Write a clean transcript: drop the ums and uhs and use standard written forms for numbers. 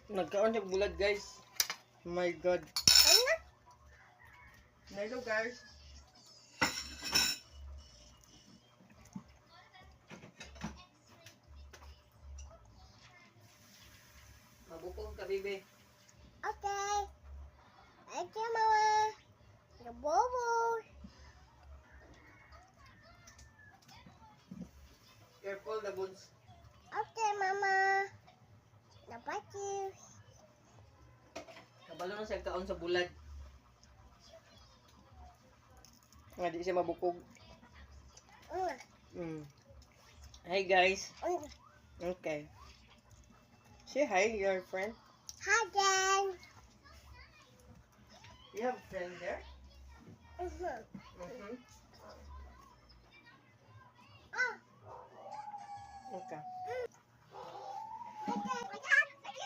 Nagkaon siya bulad, guys. Oh my God. Hello, guys. Mabukong ka, baby. Okay. Thank you, Mama. The bobo. Careful, the buds. Okay, Mama. The patty. Kabalo na siya kaon sa bulad. Nga di siya mabukog. Hi, guys. Okay. Say hi, your friend. Hi, Dan. You have a friend there? Okay.